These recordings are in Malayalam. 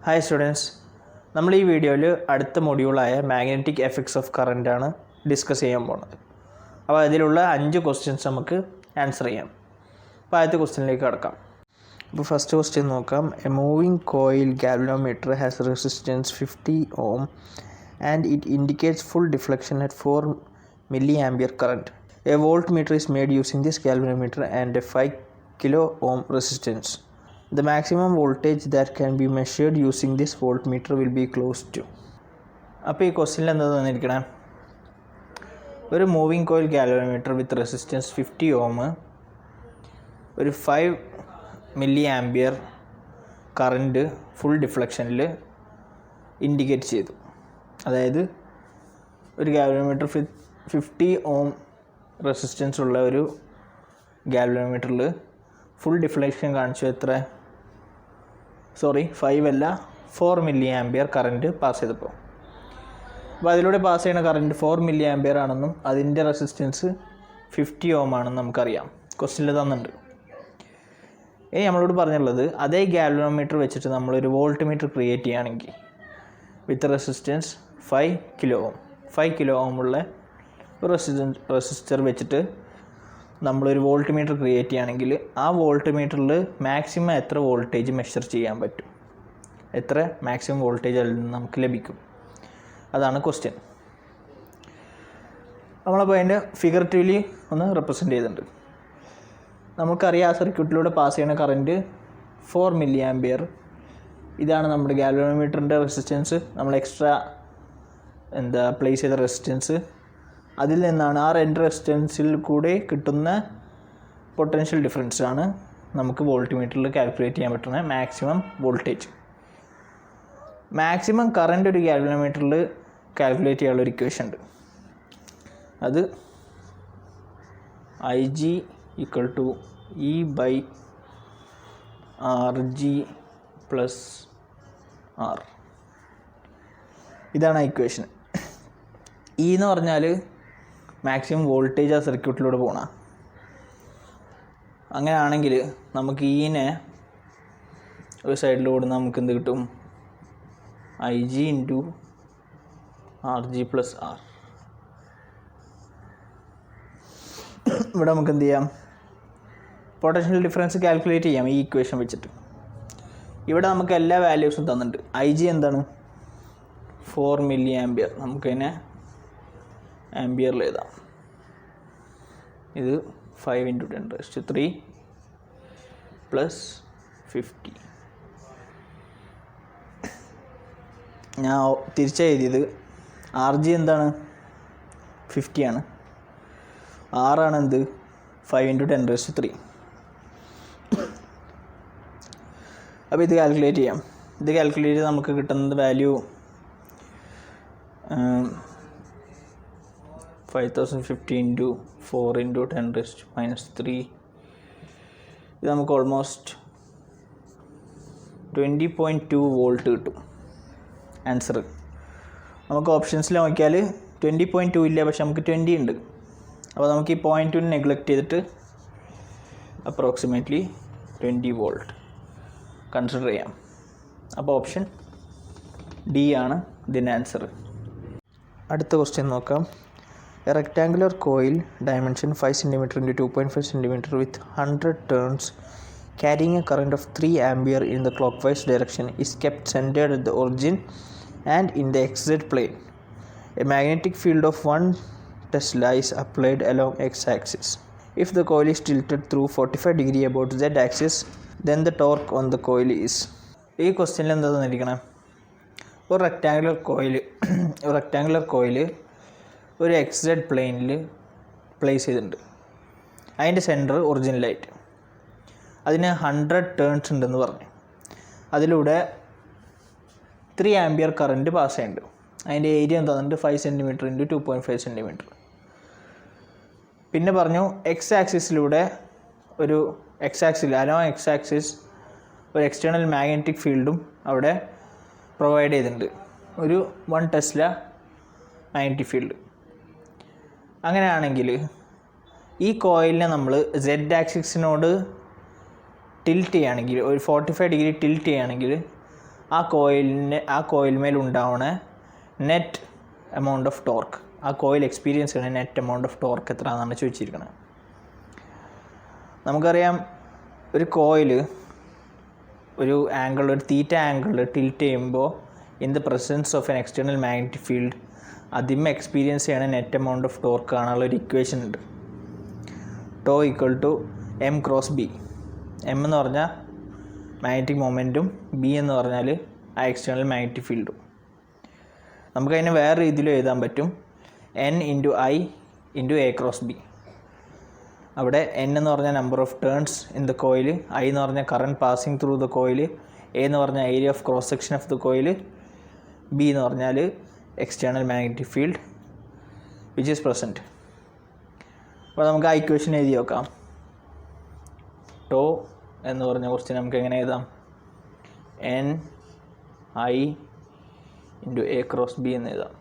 ഹായ് സ്റ്റുഡൻസ്, നമ്മൾ ഈ വീഡിയോയിൽ അടുത്ത മൊഡ്യൂളായ മാഗ്നറ്റിക് എഫക്ട്സ് ഓഫ് കറൻ്റ് ആണ് ഡിസ്കസ് ചെയ്യാൻ പോകുന്നത്. അപ്പോൾ അതിലുള്ള 5 ക്വസ്റ്റ്യൻസ് നമുക്ക് ആൻസർ ചെയ്യാം. അപ്പോൾ ആദ്യത്തെ ക്വസ്റ്റ്യനിലേക്ക് കടക്കാം. അപ്പോൾ ഫസ്റ്റ് ക്വസ്റ്റ്യൻ നോക്കാം. A moving coil galvanometer has resistance 50 ohm and it indicates full deflection at 4 milliampere current. A voltmeter is made using this galvanometer and a 5 kilo ohm resistance. The maximum voltage that can be measured using this voltmeter will be close to. അപ്പോൾ ഈ ക്വസ്റ്റ്യനിൽ എന്താ തന്നിരിക്കണേ, ഒരു മൂവിങ് കോയിൽ ഗാൽവനോമീറ്റർ വിത്ത് റെസിസ്റ്റൻസ് 50 ohm ഒരു 5 milliampere കറൻറ്റ് ഫുൾ ഡിഫ്ലക്ഷനിൽ ഇൻഡിക്കേറ്റ് ചെയ്തു. അതായത് ഒരു ഗാൽവനോമീറ്റർ 50 ohm റെസിസ്റ്റൻസ് ഉള്ള ഒരു ഗാൽവനോമീറ്ററിൽ ഫുൾ ഡിഫ്ലക്ഷൻ കാണിച്ചു. 5 അല്ല 4 milliampere കറൻറ്റ് പാസ് ചെയ്തപ്പോൾ. അപ്പോൾ അതിലൂടെ പാസ് ചെയ്യുന്ന കറൻറ്റ് 4 milliampere ആണെന്നും അതിൻ്റെ റെസിസ്റ്റൻസ് 50 ohm ആണെന്നും നമുക്കറിയാം. ക്വസ്റ്റ്യനിൽ തന്നിട്ടുണ്ട്. ഇനി നമ്മളോട് പറഞ്ഞുള്ളത്, അതേ ഗാൽവനോമീറ്റർ വെച്ചിട്ട് നമ്മളൊരു വോൾട്ട്മീറ്റർ ക്രിയേറ്റ് ചെയ്യുകയാണെങ്കിൽ വിത്ത് resistance 5 kilo ohm 5 kilo ohm ഉള്ള ഒരു റെസിസ്റ്റർ വെച്ചിട്ട് നമ്മളൊരു വോൾട്ട്മീറ്റർ ക്രിയേറ്റ് ചെയ്യുകയാണെങ്കിൽ ആ വോൾട്ട്മീറ്ററിൽ മാക്സിമം എത്ര വോൾട്ടേജ് മെഷർ ചെയ്യാൻ പറ്റും, എത്ര മാക്സിമം വോൾട്ടേജ് അതിൽ നിന്ന് നമുക്ക് ലഭിക്കും, അതാണ് ക്വസ്റ്റ്യൻ. നമ്മളപ്പോൾ അതിൻ്റെ ഫിഗറേറ്റീവ്ലി ഒന്ന് റെപ്രസെൻ്റ് ചെയ്തിട്ടുണ്ട്. നമുക്കറിയാം ആ സർക്യൂട്ടിലൂടെ പാസ് ചെയ്യുന്ന കറൻറ്റ് 4 milliampere. ഇതാണ് നമ്മുടെ ഗാൽവനോമീറ്ററിൻ്റെ റെസിസ്റ്റൻസ്. നമ്മൾ എക്സ്ട്രാ പ്ലേസ് ചെയ്ത റെസിസ്റ്റൻസ്. അതിൽ നിന്നാണ് ആ രണ്ട് റെസിസ്റ്റൻസിൽ കൂടെ കിട്ടുന്ന പൊട്ടൻഷ്യൽ ഡിഫറൻസാണ് നമുക്ക് വോൾട്ട്മീറ്ററിൽ കാൽക്കുലേറ്റ് ചെയ്യാൻ പറ്റുന്ന മാക്സിമം വോൾട്ടേജ്. മാക്സിമം കറൻറ്റ് ഒരു ഗാൽവനോമീറ്ററിൽ കാൽക്കുലേറ്റ് ചെയ്യാനുള്ളൊരു ഇക്വേഷൻ ഉണ്ട്. അത് IG = E/RG + R. ഇതാണ് ആ ഇക്വേഷൻ. E എന്ന് പറഞ്ഞാൽ മാക്സിമം വോൾട്ടേജ് ആ സർക്യൂട്ടിലൂടെ പോകണം. അങ്ങനെയാണെങ്കിൽ നമുക്ക് ഈനെ ഒരു സൈഡിലൂടെ നമുക്ക് എന്ത് കിട്ടും, IG × RG + R. ഇവിടെ നമുക്ക് എന്ത് ചെയ്യാം, പൊട്ടൻഷ്യൽ ഡിഫറൻസ് കാൽക്കുലേറ്റ് ചെയ്യാം ഈ ഇക്വേഷൻ വെച്ചിട്ട്. ഇവിടെ നമുക്ക് എല്ലാ വാല്യൂസും തന്നിട്ടുണ്ട്. IG എന്താണ്, 4 milliampere. നമുക്കതിനെ ആംബിയറിൽ എഴുതാം. ഇത് 5 × 10³ + 50. ഞാൻ തിരിച്ചെഴുതിയത് RG എന്താണ്, 50 ആണ്. R ആണ് എന്ത്, 5 × 10³ അപ്പോൾ ഇത് കാൽക്കുലേറ്റ് ചെയ്യാം. ഇത് കാൽക്കുലേറ്റ് ചെയ്ത് നമുക്ക് കിട്ടുന്നത് വാല്യൂ 5050 × 4 × 10⁻³ ഇത് നമുക്ക് ഓൾമോസ്റ്റ് 20.2 വോൾട്ട് കിട്ടും ആൻസർ. നമുക്ക് ഓപ്ഷൻസിൽ നോക്കിയാൽ 20.2 ഇല്ല, പക്ഷെ നമുക്ക് 20 ഉണ്ട്. അപ്പോൾ നമുക്ക് ഈ 0.2 നെഗ്ലക്റ്റ് ചെയ്തിട്ട് അപ്രോക്സിമേറ്റ്ലി 20 വോൾട്ട് കൺസിഡർ ചെയ്യാം. അപ്പോൾ ഓപ്ഷൻ ഡി ആണ് ഇതിൻ്റെ ആൻസർ. അടുത്ത ക്വസ്റ്റ്യൻ നോക്കാം. A rectangular coil dimension 5 cm × 2.5 cm with 100 turns carrying a current of 3 ampere in the clockwise direction is kept centered at the origin and in the xz plane. A magnetic field of 1 Tesla is applied along x-axis. If the coil is tilted through 45 degrees about z-axis, then the torque on the coil is. ഈ ക്വസ്റ്റ്യനിൽ എന്താ തന്നിരിക്കണേ, ഒരു റെക്ടാങ്കുലർ കോയിൽ ഒരു XZ പ്ലെയിനിൽ പ്ലേസ് ചെയ്തിട്ടുണ്ട്. അതിൻ്റെ സെൻറ്റർ ഒറിജിനലായിട്ട്. അതിന് 100 ടേൺസ് ഉണ്ടെന്ന് പറഞ്ഞു. അതിലൂടെ 3 ampere കറൻറ്റ് പാസ് ചെയ്യുന്നുണ്ട്. അതിൻ്റെ ഏരിയ എന്താ തന്നിട്ട് 5 cm × 2.5 cm. പിന്നെ പറഞ്ഞു എക്സ് ആക്സിസിലൂടെ ഒരു അലോങ് എക്സ് ആക്സിസ് ഒരു എക്സ്റ്റേണൽ മാഗ്നറ്റിക് ഫീൽഡും അവിടെ പ്രൊവൈഡ് ചെയ്തിട്ടുണ്ട്, ഒരു 1 ടെസ്ല മാഗ്നറ്റിക് ഫീൽഡ്. അങ്ങനെയാണെങ്കിൽ ഈ കോയിലിനെ നമ്മൾ Z ആക്സിസിനോട് ടിൽറ്റ് ചെയ്യുകയാണെങ്കിൽ, ഒരു 45 ഡിഗ്രി ടിൽറ്റ് ചെയ്യുകയാണെങ്കിൽ ആ കോയിൽമേലുണ്ടാവണ നെറ്റ് എമൗണ്ട് ഓഫ് ടോർക്ക്, ആ കോയിൽ എക്സ്പീരിയൻസ് ചെയ്യണ നെറ്റ് എമൗണ്ട് ഓഫ് ടോർക്ക് എത്ര എന്നാണ് ചോദിച്ചിരിക്കുന്നത്. നമുക്കറിയാം ഒരു കോയിൽ ഒരു ആംഗിൾ, ഒരു തീറ്റ ആംഗിളിൽ ടിൽറ്റ് ചെയ്യുമ്പോൾ in the presence of an external magnetic field അതിന്മേൽ എക്സ്പീരിയൻസ് ചെയ്യണ നെറ്റ് എമൗണ്ട് ഓഫ് ടോർക്ക് കാണാനുള്ള ഒരു ഇക്വേഷൻ ഉണ്ട്. Tau equal to M cross B. M എന്ന് പറഞ്ഞാൽ മാഗ്നറ്റിക് മൊമെൻറ്റും ബി എന്ന് പറഞ്ഞാൽ ആ എക്സ്റ്റേണൽ മാഗ്നറ്റിക് ഫീൽഡും. നമുക്കതിനെ വേറെ രീതിയിലും എഴുതാൻ പറ്റും, N into I into A cross B. അവിടെ എൻ എന്ന് പറഞ്ഞാൽ number of turns in the coil, I എന്ന് പറഞ്ഞാൽ current passing through the coil, A എന്ന് പറഞ്ഞാൽ area of cross section of the coil, B എന്ന് പറഞ്ഞാൽ external magnetic field which is present. അപ്പോൾ നമുക്ക് ആ ഇക്വേഷൻ എഴുതി നോക്കാം. ടോ എന്ന് പറഞ്ഞ കുറച്ച് നമുക്ക് എങ്ങനെ എഴുതാം, N I into A cross B എന്ന് എഴുതാം.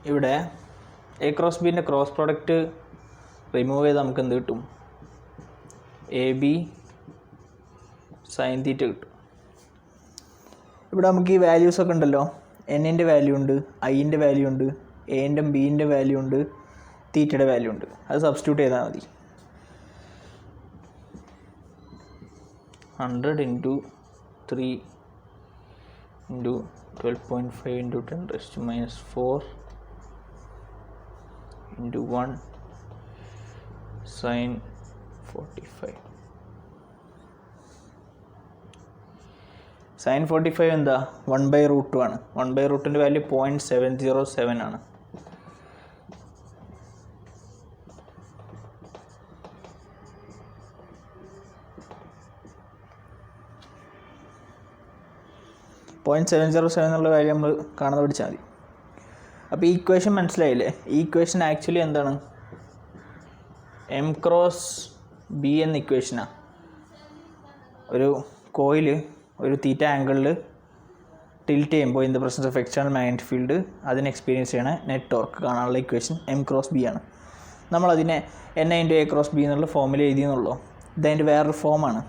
ഇവിടെ എ ക്രോസ് ബിൻ്റെ ക്രോസ് പ്രോഡക്റ്റ് റിമൂവ് ചെയ്ത് നമുക്ക് എന്ത് കിട്ടും, എ ബി സൈൻ തീറ്റ കിട്ടും. ഇവിടെ നമുക്ക് ഈ വാല്യൂസൊക്കെ ഉണ്ടല്ലോ, എന്നിൻ്റെ വാല്യൂ ഉണ്ട്, ഐൻ്റെ വാല്യൂ ഉണ്ട്, എൻ്റെ ബീൻ്റെ വാല്യൂ ഉണ്ട്, തീറ്റയുടെ വാല്യൂ ഉണ്ട്. അത് സബ്സ്റ്റിറ്റ്യൂട്ട് ചെയ്താൽ മതി. 100 into 3 into 12.5 into 10⁻⁴ into 1 sine 45. Sine 45 എന്താ, 1/√2 ആണ്. 1/√2ൻ്റെ വാല്യൂ 0.707 ആണ്. .707 എന്നുള്ള കാര്യം നമ്മൾ കാണാതെ പഠിച്ചാൽ മതി. അപ്പോൾ ഈ ഇക്വേഷൻ മനസ്സിലായില്ലേ? ഈ ഇക്വേഷൻ ആക്ച്വലി എന്താണ്, എം ക്രോസ് ബി എന്ന ഇക്വേഷനാണ്. ഒരു കോയിൽ ഒരു തീറ്റ ആംഗിളിൽ ടിൽറ്റ് ചെയ്യുമ്പോൾ in the presence of external magnetic field അതിന് എക്സ്പീരിയൻസ് ചെയ്യണ നെറ്റ് ടോർക്ക് കാണാനുള്ള ഇക്വേഷൻ എം ക്രോസ് ബി ആണ്. നമ്മളതിനെ N into A cross B എന്നുള്ള ഫോമിൽ എഴുതിയെന്നുള്ളൂ. ഇതതിൻ്റെ വേറൊരു ഫോമാണ്,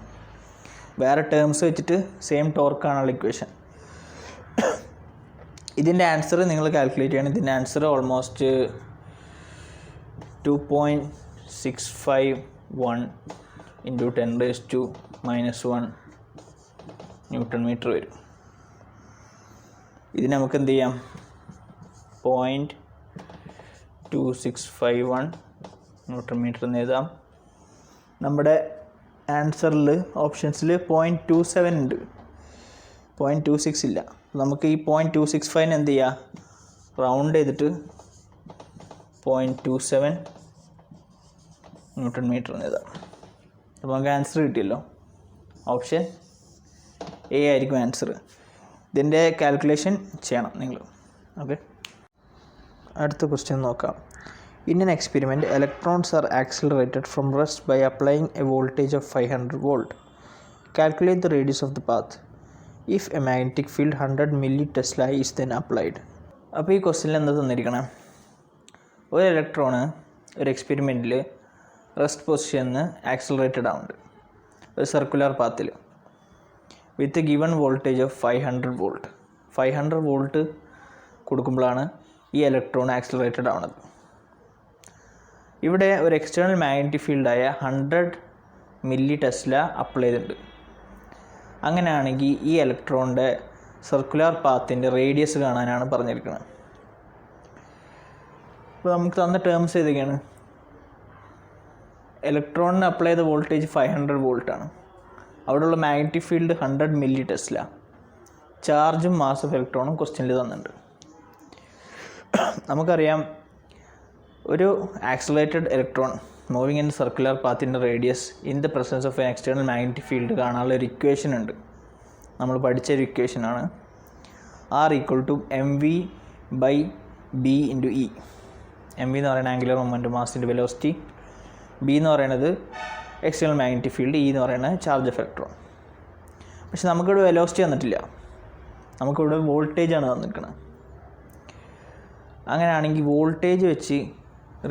വേറെ ടേംസ് വെച്ചിട്ട് സെയിം ടോർക്ക് കാണാനുള്ള ഇക്വേഷൻ. ഇതിൻ്റെ ആൻസർ നിങ്ങൾ കാൽക്കുലേറ്റ് ചെയ്യണം. ഇതിൻ്റെ answer almost 2.651 into 10⁻⁻1 newton metre വരും. ഇതിന് നമുക്ക് എന്ത് ചെയ്യാം, 0.2651 ന്യൂട്ടൺ മീറ്റർ എന്ന് എഴുതാം. നമ്മുടെ ആൻസറിൽ ഓപ്ഷൻസിൽ 0.27 ഉണ്ട്, 0.26 ഇല്ല. നമുക്ക് ഈ 0.265 എന്ത് ചെയ്യുക, റൗണ്ട് ചെയ്തിട്ട് 0.27 ന്യൂട്ടൺ മീറ്റർ എന്ന് എഴുതാം. അപ്പോൾ നമുക്ക് ആൻസർ കിട്ടിയല്ലോ. ഓപ്ഷൻ എ ആയിരിക്കും ആൻസർ. ഇതിൻ്റെ കാൽക്കുലേഷൻ ചെയ്യണം നിങ്ങൾ. ഓക്കെ, അടുത്ത ക്വസ്റ്റ്യൻ നോക്കാം. In an experiment electrons are accelerated from rest by applying a voltage of 500 volt. കാൽക്കുലേറ്റ് the radius of the path if a magnetic field 100 milli-Tesla is then applied. അപ്പോൾ ഈ ക്വസ്റ്റ്യനിൽ എന്താ തന്നിരിക്കണം, ഒരു ഇലക്ട്രോണ് ഒരു എക്സ്പെരിമെൻറ്റിൽ റെസ്റ്റ് പൊസിഷനിൽ ആക്സിലറേറ്റഡ് ആവുന്നുണ്ട് ഒരു സർക്കുലർ പാത്തിൽ with given voltage of 500 volt. 500 volt കൊടുക്കുമ്പോഴാണ് ഈ ഇലക്ട്രോൺ ആക്സിലറേറ്റഡ് ആവുന്നത്. ഇവിടെ ഒരു എക്സ്റ്റേണൽ മാഗ്നറ്റിക് ഫീൽഡായ 100 milli-Tesla അപ്ലൈ ചെയ്തിട്ടുണ്ട്. അങ്ങനെയാണെങ്കിൽ ഈ ഇലക്ട്രോണിൻ്റെ സർക്കുലർ പാത്തിൻ്റെ റേഡിയസ് കാണാനാണ് പറഞ്ഞിരിക്കുന്നത്. ഇപ്പോൾ നമുക്ക് തന്ന ടേംസ് ഏതൊക്കെയാണ്, ഇലക്ട്രോണിന് അപ്ലൈ ചെയ്ത വോൾട്ടേജ് 500 volt ആണ്. അവിടെയുള്ള മാഗ്നറ്റിക് ഫീൽഡ് 100 milli-Tesla. ചാർജും മാസ് ഓഫ് ഇലക്ട്രോണും ക്വസ്റ്റ്യനിൽ തന്നിട്ടുണ്ട്. നമുക്കറിയാം ഒരു accelerated electron moving in circular പാത്തിൻ്റെ radius in the presence of an external magnetic field കാണാനുള്ള ഒരു ഇക്വേഷൻ ഉണ്ട്. നമ്മൾ പഠിച്ചൊരു ഇക്വേഷനാണ് R = mv/b × e. mv എന്ന് പറയുന്നത് ആംഗുലർ മൊമെൻറ്റം, മാസിൻ്റെ വെലോസിറ്റി. b എന്ന് പറയുന്നത് എക്സ്റ്റേണൽ മാഗ്നറ്റിക് ഫീൽഡ്, e എന്ന് പറയുന്നത് ചാർജ് ഓഫ് ഇലക്ട്രോൺ. പക്ഷെ നമുക്കിവിടെ വെലോസിറ്റി തന്നിട്ടില്ല, നമുക്കിവിടെ വോൾട്ടേജാണ് തന്നിരിക്കുന്നത്. അങ്ങനെയാണെങ്കിൽ വോൾട്ടേജ് വെച്ച്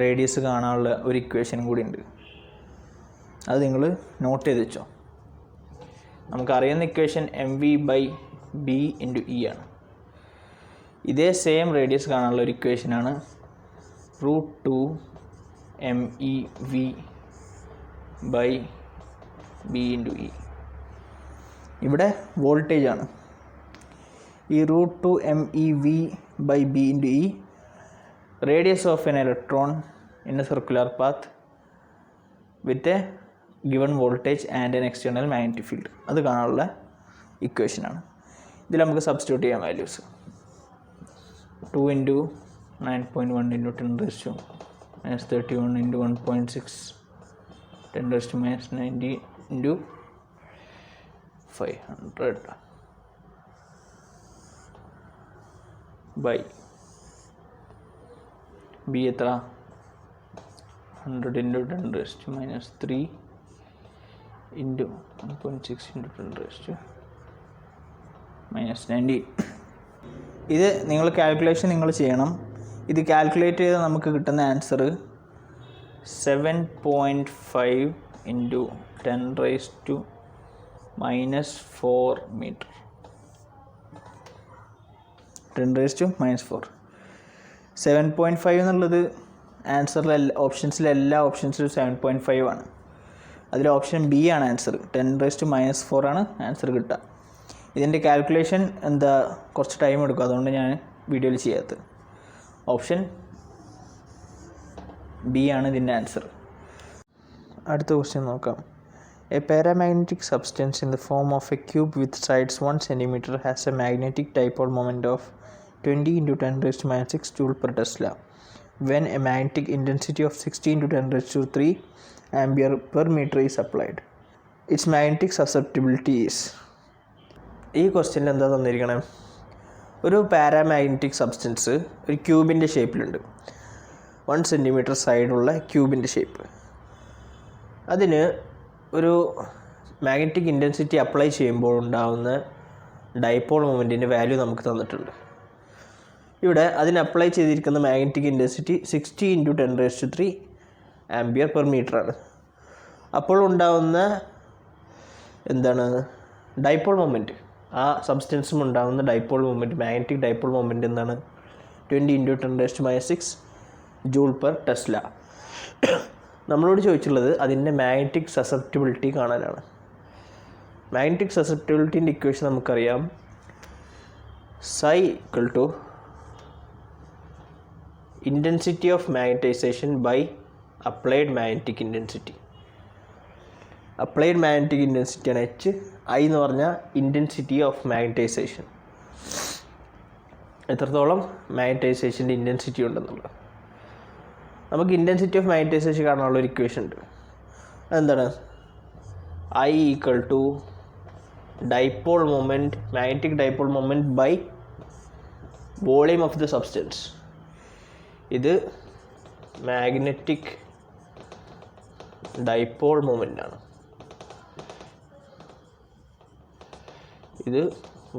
റേഡിയസ് കാണാനുള്ള ഒരു ഇക്വേഷനും കൂടി ഉണ്ട്. അത് നിങ്ങൾ നോട്ട് ചെയ്ത് വെച്ചോ. നമുക്കറിയുന്ന ഇക്വേഷൻ mv/b × e ആണ്. ഇതേ സെയിം റേഡിയസ് കാണാനുള്ള ഒരു ഇക്വേഷനാണ് √2 mev/b × e. ഇവിടെ വോൾട്ടേജ് ആണ്. ഈ √2 mev/b × e radius of an electron in A circular path with a given voltage and N external magnetic field. അത് കാണാനുള്ള ഇക്വേഷനാണ്. ഇതിൽ നമുക്ക് സബ്സ്റ്റിറ്റ്യൂട്ട് ചെയ്യാൻ വാല്യൂസ് 2 × 9.1 × 10⁻31 × 1.6 10⁻90 × 500 by b എത്ര 100 × 10⁻3 × 1.6 × 10⁻90. ഇത് നിങ്ങൾ കാൽക്കുലേഷൻ നിങ്ങൾ ചെയ്യണം. ഇത് കാൽക്കുലേറ്റ് ചെയ്ത് നമുക്ക് കിട്ടുന്ന ആൻസർ 7.5 × 10⁻⁻4 മീറ്റർ. 10⁻⁻4 7.5 എന്നുള്ളത് ആൻസറിൽ എല്ലാ ഓപ്ഷൻസിലും 7.5 ആണ്. അതിൽ ഓപ്ഷൻ ബി ആണ് ആൻസർ. 10⁻⁻4 ആണ് ആൻസർ കിട്ടുക. ഇതിൻ്റെ കാൽക്കുലേഷൻ കുറച്ച് ടൈം എടുക്കും, അതുകൊണ്ട് ഞാൻ വീഡിയോയിൽ ചെയ്യാത്തത്. ഓപ്ഷൻ ബി ആണ് ഇതിൻ്റെ ആൻസർ. അടുത്ത ക്വസ്റ്റ്യൻ നോക്കാം. A paramagnetic substance in the form of A cube with sides 1 cm has A magnetic dipole moment of 20 × 10⁻6 J/Tesla when a magnetic intensity of 60 × 10⁻³ Ampere/meter is applied. Its magnetic susceptibility is. ഈ ക്വസ്റ്റ്യനിൽ എന്താ തന്നിരിക്കണേ? ഒരു പാരാമാഗ്നറ്റിക് സബ്സ്റ്റൻസ് ഒരു ക്യൂബിൻ്റെ ഷേപ്പിലുണ്ട്. 1 cm സൈഡുള്ള ക്യൂബിൻ്റെ ഷേപ്പ്. അതിന് ഒരു മാഗ്നറ്റിക് ഇൻറ്റൻസിറ്റി അപ്ലൈ ചെയ്യുമ്പോൾ ഉണ്ടാകുന്ന ഡൈപോൾ മൊമെൻറ്റിൻ്റെ വാല്യൂ നമുക്ക് തന്നിട്ടുണ്ട്. ഇവിടെ അതിന് അപ്ലൈ ചെയ്തിരിക്കുന്ന മാഗ്നറ്റിക് ഇൻറ്റൻസിറ്റി 60 × 10⁻³ Ampere/meter ആണ്. അപ്പോൾ ഉണ്ടാകുന്ന ഡൈപോൾ മൊമെൻറ്റ്, ആ സബ്സ്റ്റൻസും ഉണ്ടാകുന്ന dipole moment, magnetic dipole moment 20 × 10⁻6 J/Tesla. നമ്മളോട് ചോദിച്ചുള്ളത് അതിൻ്റെ മാഗ്നറ്റിക് സസെപ്റ്റിബിലിറ്റി കാണാനാണ്. മാഗ്നറ്റിക് സസെപ്റ്റിബിലിറ്റീൻ്റെ ഇക്വേഷൻ നമുക്കറിയാം. psi = intensity of magnetization by applied magnetic intensity. Applied magnetic intensity ആണ് H. I എന്ന് പറഞ്ഞാൽ ഇൻറ്റൻസിറ്റി ഓഫ് മാഗ്നറ്റൈസേഷൻ, എത്രത്തോളം മാഗ്നറ്റൈസേഷൻ്റെ ഇൻറ്റൻസിറ്റി ഉണ്ടെന്നുള്ളത്. നമുക്ക് ഇൻറ്റൻസിറ്റി ഓഫ് മാഗ്നറ്റൈസേഷൻ കാണാനുള്ളൊരു ഇക്വേഷൻ ഉണ്ട്. അതെന്താണ്? I = dipole moment, magnetic dipole moment by volume of the substance. ഇത് മാഗ്നറ്റിക് ഡൈപോൾ മൊമെൻ്റ് ആണ്. ഇത്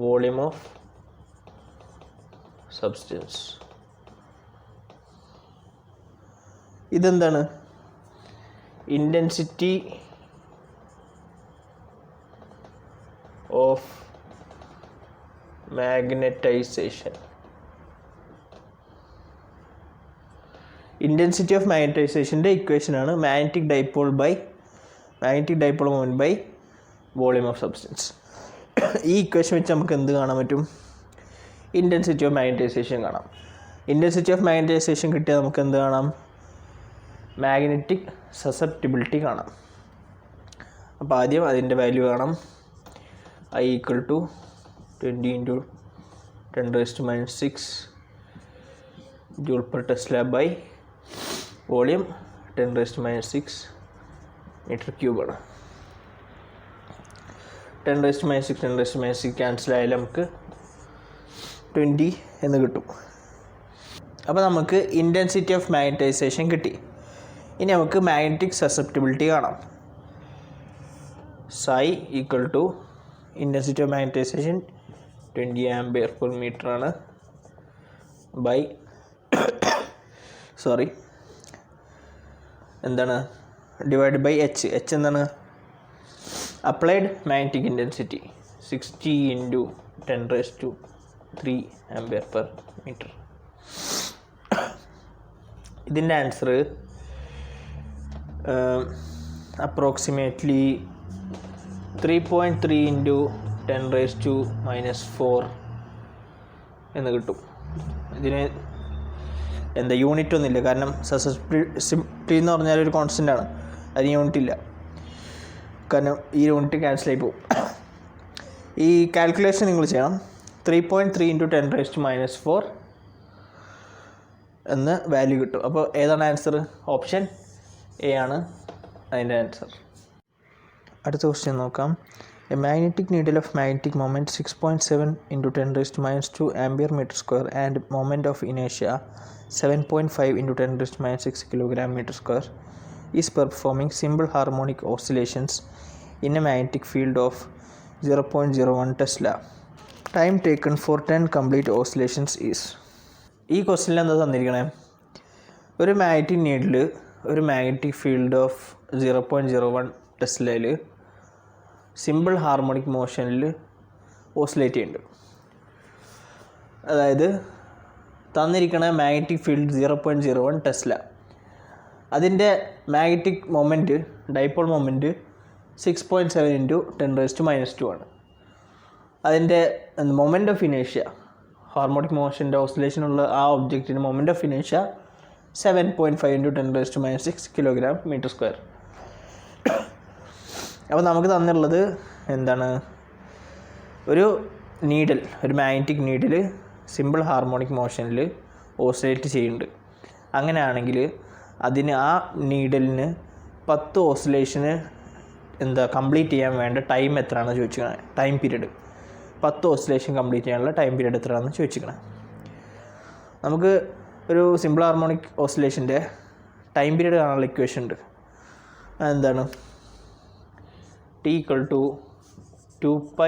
വോളിയം ഓഫ് സബ്സ്റ്റൻസ്. ഇതെന്താണ്? Intensity of magnetisation. Intensity of മാഗ്നറ്റൈസേഷൻ്റെ ഇക്വേഷനാണ് magnetic dipole moment by volume of substance. ഈ ഇക്വേഷൻ വെച്ച് നമുക്ക് എന്ത് കാണാൻ പറ്റും? ഇൻറ്റൻസിറ്റി ഓഫ് മാഗ്നറ്റൈസേഷൻ കാണാം. ഇൻറ്റൻസിറ്റി ഓഫ് മാഗ്നറ്റൈസേഷൻ കിട്ടിയാൽ നമുക്ക് എന്ത് കാണാം? മാഗ്നറ്റിക് സസെപ്റ്റിബിലിറ്റി കാണാം. അപ്പോൾ ആദ്യം അതിൻ്റെ വാല്യൂ കാണാം. I = 20 × 10⁻6 J/Tesla by volume 10⁻6 m³ ആണ്. 10⁻6 ക്യാൻസൽ ആയാൽ നമുക്ക് 20 എന്ന് കിട്ടും. അപ്പോൾ നമുക്ക് ഇൻറ്റൻസിറ്റി ഓഫ് മാഗ്നറ്റൈസേഷൻ കിട്ടി. ഇനി നമുക്ക് മാഗ്നറ്റിക് സസെപ്റ്റിബിലിറ്റി കാണാം. psi = intensity of magnetisation 20 Ampere/meter ആണ് ബൈ ഡിവൈഡ് ബൈ H. എന്താണ്? Applied magnetic intensity 60 × 10⁻³ ampere per metre. ഇതിൻ്റെ ആൻസർ അപ്രോക്സിമേറ്റ്ലി 3.3 × 10⁻⁻⁴ എന്ന് കിട്ടും. ഇതിന് എന്താ യൂണിറ്റ് ഒന്നുമില്ല, കാരണം സസെപ്റ്റിബിലിറ്റി എന്ന് പറഞ്ഞാൽ ഒരു കോൺസ്റ്റൻ്റ് ആണ്, അതിന് യൂണിറ്റ് ഇല്ല, കാരണം ഈ യൂണിറ്റ് ക്യാൻസലായി പോകും. ഈ കാൽക്കുലേഷൻ നിങ്ങൾ ചെയ്യണം. 3.3 × 10⁻⁻⁴ എന്ന് വാല്യൂ കിട്ടും. അപ്പോൾ ഏതാണ് ആൻസർ? ഓപ്ഷൻ എ ആണ് അതിൻ്റെ ആൻസർ. അടുത്ത ക്വസ്റ്റ്യൻ നോക്കാം. A magnetic needle of magnetic moment 6.7 × 10⁻² ampere metre square and moment of ഇനേഷ്യ 7.5 × 10⁻6 kilogram metre square is performing simple harmonic oscillations in a magnetic field of 0.01 tesla. Time taken for 10 complete oscillations is. ഈ ക്വസ്റ്റ്യനിൽ എന്താ തന്നിരിക്കണേ? ഒരു മാഗ്നറ്റിക് നീഡിൽ ഒരു മാഗ്നറ്റിക് ഫീൽഡ് ഓഫ് 0.01 ടെസ്ലയിൽ സിമ്പിൾ ഹാർമോണിക് മോഷനിൽ ഓസിലേറ്റ് ചെയ്യുന്നുണ്ട്. അതായത് തന്നിരിക്കണ മാഗ്നറ്റിക് ഫീൽഡ് 0.01 ടെസ്ല, അതിൻ്റെ മാഗ്നറ്റിക് മൊമെൻറ്റ്, ഡൈപോൾ മൊമെൻറ്റ് 6.7 × 10⁻² ആണ്. അതിൻ്റെ മൊമെൻറ്റ് ഓഫ് ഇനേഷ്യ, ഹാർമോണിക് മോഷൻ്റെ ഓസിലേഷനുള്ള ആ ഒബ്ജക്റ്റിന് മൊമെൻറ്റ് ഓഫ് ഇനേഷ്യ 7.5 × 10⁻6 കിലോഗ്രാം മീറ്റർ സ്ക്വയർ. അപ്പോൾ നമുക്ക് തന്നിട്ടുള്ളത് എന്താണ്? ഒരു നീഡിൽ, ഒരു മാഗ്നറ്റിക് നീഡിൽ സിമ്പിൾ ഹാർമോണിക് മോഷനിൽ ഓസിലേറ്റ് ചെയ്യുന്നുണ്ട്. അങ്ങനെയാണെങ്കിൽ അതിന് ആ നീഡലിന് 10 ഓസിലേഷന് കംപ്ലീറ്റ് ചെയ്യാൻ വേണ്ട ടൈം എത്രയാണെന്ന് ചോദിച്ചിരിക്കണേ. ടൈം പീരീഡ് 10 ഓസിലേഷൻ കംപ്ലീറ്റ് ചെയ്യാനുള്ള ടൈം പീരീഡ് എത്രയാണെന്ന് ചോദിച്ചിരിക്കണേ. നമുക്ക് ഒരു സിമ്പിൾ ഹാർമോണിക് ഓസിലേഷൻ്റെ ടൈം പീരീഡ് കാണാനുള്ള ഇക്വേഷൻ ഉണ്ട്. അതെന്താണ്? T = 2π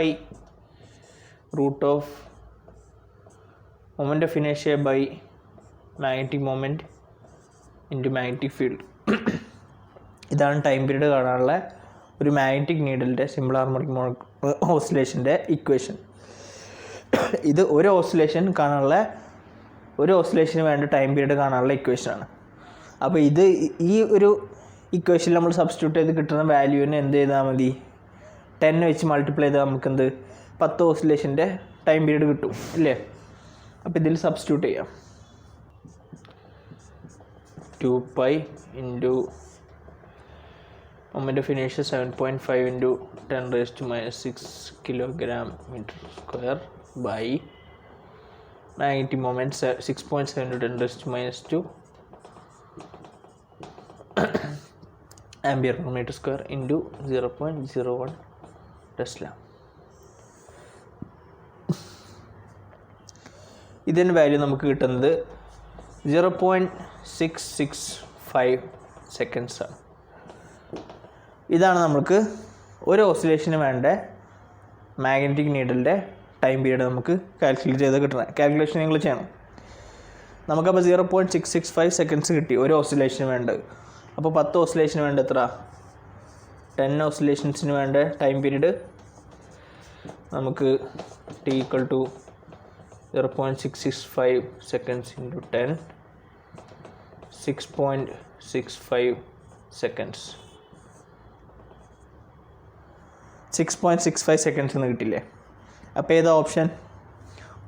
√ മൊമെൻ്റ് ഓഫ് ഇനേഷ്യ by magnetic moment into magnetic field. ഇതാണ് ടൈം പീരീഡ് കാണാനുള്ള ഒരു മാഗ്നറ്റിക് നീഡലിൻ്റെ സിമ്പിൾ ഹാർമോണിക് ഓസിലേഷൻ്റെ ഇക്വേഷൻ. ഇത് ഒരു ഓസിലേഷന് വേണ്ട ടൈം പീരീഡ് കാണാനുള്ള ഇക്വേഷനാണ്. അപ്പോൾ ഈ ഒരു ഇക്വേഷനിൽ നമ്മൾ സബ്സ്റ്റിറ്റ്യൂട്ട് ചെയ്ത് കിട്ടുന്ന വാല്യൂവിന് എന്ത് ചെയ്താൽ മതി? 10 വെച്ച് മൾട്ടിപ്ലൈ ചെയ്താൽ നമുക്കെന്ത് 10 ഓസിലേഷൻ്റെ ടൈം പീരീഡ് കിട്ടും അല്ലേ? അപ്പോൾ ഇതിൽ സബ്സ്റ്റിറ്റ്യൂട്ട് ചെയ്യാം. 2π × മൊമെൻറ്റ് ഓഫ് ഇനേഷ്യ 7.5 × 10⁻6 kilogram metre square by magnetic moment 6.7 × 10⁻² ampere per metre square into 0.01 tesla. ഇതിൻ്റെ വാല്യൂ നമുക്ക് കിട്ടുന്നത് 0.665 സെക്കൻഡ്സ് ആണ്. ഇതാണ് നമുക്ക് ഒരു ഓസിലേഷന് വേണ്ട മാഗ്നറ്റിക് നീഡലിൻ്റെ ടൈം പീരീഡ് നമുക്ക് കാൽക്കുലേറ്റ് ചെയ്ത് കിട്ടണം. കാൽക്കുലേഷൻ നിങ്ങൾ ചെയ്യണം. നമുക്കപ്പോൾ 0.665 സെക്കൻഡ്സ് കിട്ടി ഒരു ഓസിലേഷന് വേണ്ടത്. അപ്പോൾ 10 ഓസിലേഷന് വേണ്ട എത്ര? 10 ഓസിലേഷൻസിന് വേണ്ട ടൈം പീരീഡ് നമുക്ക് T = 0.665 seconds × 10, 6.65 seconds. 6.65 സെക്കൻഡ്സ് എന്ന് കിട്ടില്ലേ? അപ്പോൾ ഏതാ ഓപ്ഷൻ?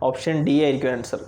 ഓപ്ഷൻ ഡി ആയിരിക്കും ആൻസർ.